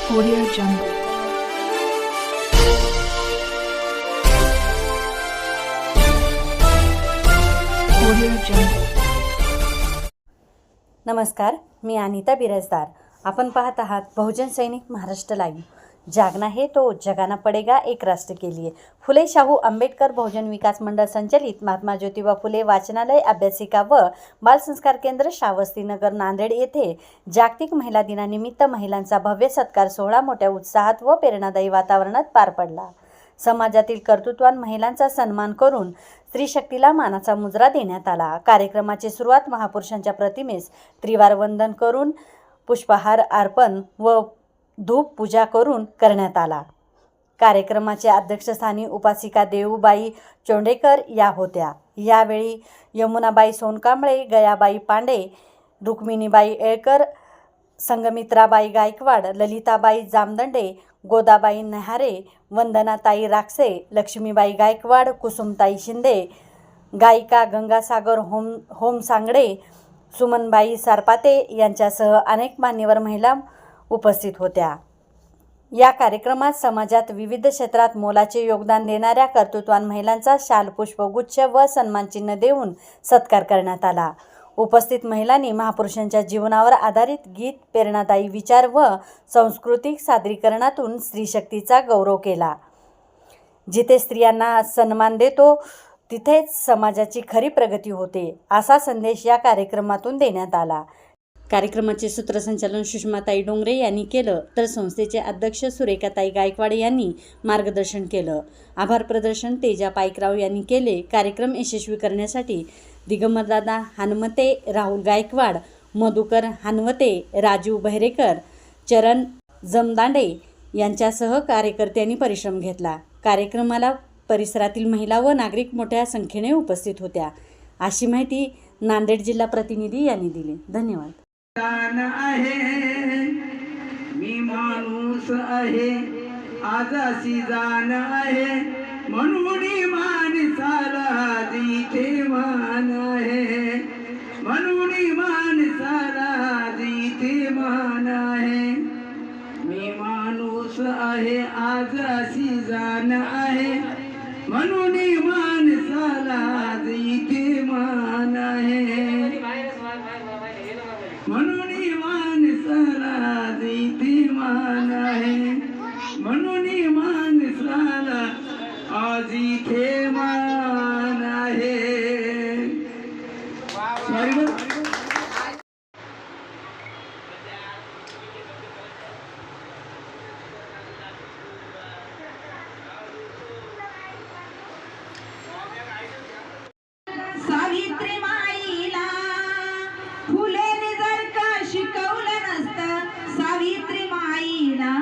Audio Jungle. Audio Jungle. नमस्कार, मी अनिता बिराजदार. आपण पाहत आहात बहुजन सैनिक महाराष्ट्र लाईव्ह. जागना है तो जगाना पडेगा एक राष्ट्र के लिए. फुले शाहू आंबेडकर बहुजन विकास मंडळ संचलित महात्मा ज्योतिबा फुले वाचनालय अभ्यासिका व बालसंस्कार केंद्र श्रावस्तीनगर नांदेड येथे जागतिक महिला दिनानिमित्त महिलांचा भव्य सत्कार सोहळा मोठ्या उत्साहात व प्रेरणादायी वातावरणात पार पडला. समाजातील कर्तृत्ववान महिलांचा सन्मान करून स्त्री शक्तीला मानाचा मुजरा देण्यात आला. कार्यक्रमाची सुरुवात महापुरुषांच्या प्रतिमेस त्रिवार वंदन करून पुष्पहार अर्पण व धूप पूजा करून करण्यात आला. कार्यक्रमाच्या अध्यक्षस्थानी उपासिका देऊबाई चोंडेकर या होत्या. यावेळी यमुनाबाई सोनकांबळे, गयाबाई पांडे, रुक्मिणीबाई येळकर, संगमित्राबाई गायकवाड, ललिताबाई जामदंडे, गोदाबाई नहारे, वंदनाताई राक्षे, लक्ष्मीबाई गायकवाड, कुसुमताई शिंदे, गायिका गंगासागर होम सांगडे, सुमनबाई सारपाते यांच्यासह अनेक मान्यवर महिला उपस्थित होत्या. या कार्यक्रमात समाजात विविध क्षेत्रात मोलाचे योगदान देणाऱ्या कर्तृत्ववान महिलांचा शाल, पुष्पगुच्छ व सन्मानचिन्ह देऊन सत्कार करण्यात आला. उपस्थित महिलांनी महापुरुषांच्या जीवनावर आधारित गीत, प्रेरणादायी विचार व सांस्कृतिक सादरीकरणातून स्त्रीशक्तीचा गौरव केला. जिथे स्त्रियांना सन्मान देतो तिथेच समाजाची खरी प्रगती होते, असा संदेश या कार्यक्रमातून देण्यात आला. कार्यक्रमाचे सूत्रसंचालन सुषमाताई डोंगरे यांनी केलं, तर संस्थेचे अध्यक्ष सुरेखाताई गायकवाड यांनी मार्गदर्शन केलं. आभार प्रदर्शन तेजा पाईकराव यांनी केले. कार्यक्रम यशस्वी करण्यासाठी दिगंबरदादा हानमते, राहुल गायकवाड, मधुकर हानवते, राजीव बहिरेकर, चरण जमदांडे यांच्यासह कार्यकर्त्यांनी परिश्रम घेतला. कार्यक्रमाला परिसरातील महिला व नागरिक मोठ्या संख्येने उपस्थित होत्या, अशी माहिती नांदेड जिल्हा प्रतिनिधी यांनी दिली. धन्यवाद. मी माणूस आहे, आजाशी जाण आहे, म्हणून माणसाला जिथे मान आहे, म्हणून माणसाला जिथे मान आहे. मी माणूस आहे, आजाशी जाण आहे, म्हणून माणसाला जिथे मान आहे, म्हणून माणसाला जिथे मान आहे, म्हणून माणसाला जिथे मान आहे. सावित्री माईला फुलेने जर का शिकवलं नसतं, सावित्री माईला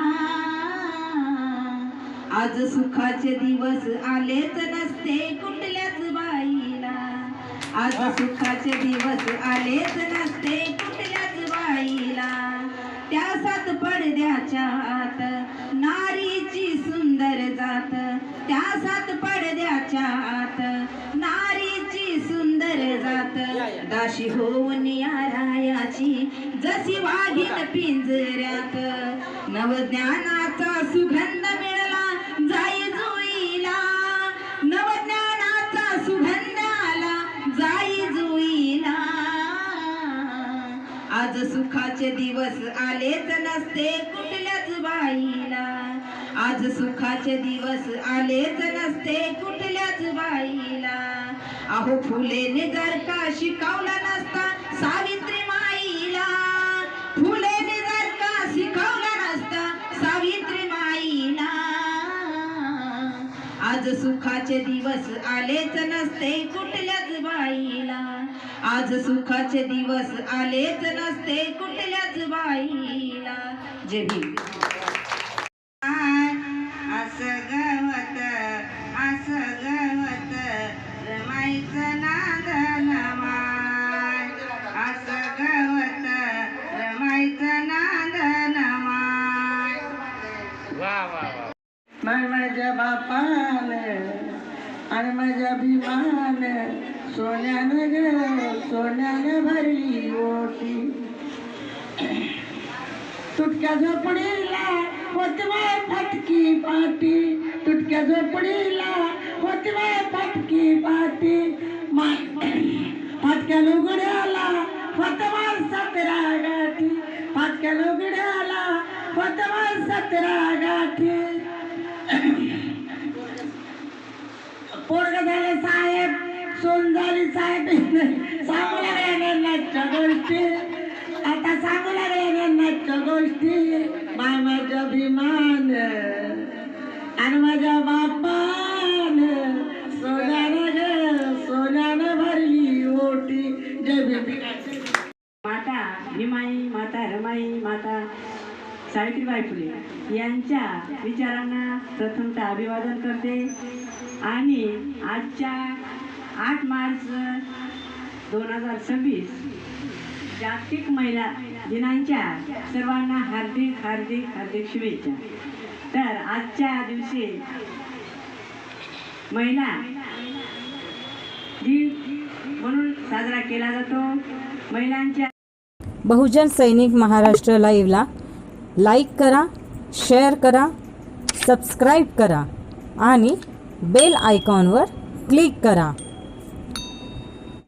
आज सुखाचे दिवस आलेच नसते कुठल्याच बाईला. आज सुखाचे दिवस आलेच नसते कुठल्याच बाईला. त्या सात पडद्याच्या आत नारीची सुंदर जात, त्या सात पडद्याच्या आत नारीची सुंदर जात. दाशी होऊन या रायाची जशी वाघीण पिंजऱ्यात, नवज्ञानाचा सुगंध मिळाला जाई जुईला, नवज्ञानाचा सुगंध आला जाई जुईला. आज सुखाचे दिवस आलेच नसते कुठल्याच बाईला. आज सुखाचे दिवस आलेच नसते कुठल्याच बाईला. अहो फुलेने जर का शिकवला नसता सावित्री माईला, फुलेने जर का शिकवला नसता सावित्री माईला. आज सुखाचे दिवस आलेच नसते कुठल्याच बाईला. आज सुखाचे दिवस आलेच नसते कुठल्याच बाईला. जय भीम. असं गवत रमाईचं नांदन माय, असं गवत रमाईचं नांदन माय. माझ्या बापाने आणि माझ्या भीमाने सोन्याने भरली ओटी. तुटक्या झोपडीला होती बाय फटकी पाटी, तुटक्या झोपडीला होती बाय फटकी पाटी, फाटक्या लुगड्याला फतवार 17 गाठी, फाटक्या लुगड्याला फतवार 17 गाठी. पोरग झाले साहेब, सोन झाली साहेब, सांगू लागल्या नाचच्या गोष्टी, आता सांगू लागल्या नाचच्या गोष्टी. माय माझ्या अभिमान आणि माझ्या बापान सोन्यानं ग सोन्यानं भरली ओटी. जय भीम. माता भीमाई, माता रमाई, माता सावित्रीबाई फुले यांच्या विचारांना प्रथमतः अभिवादन करते आणि आजच्या 8 मार्च 2026 जागतिक महिला दिनांच्या सर्वांना हार्दिक हार्दिक हार्दिक शुभेच्छा. तर आजच्या दिवशी महिला दिन म्हणून साजरा केला जातो. महिलांच्या बहुजन सैनिक महाराष्ट्र लाईव्हला लाईक करा, शेअर करा, सबस्क्राईब करा आणि बेल आयकॉनवर क्लिक करा.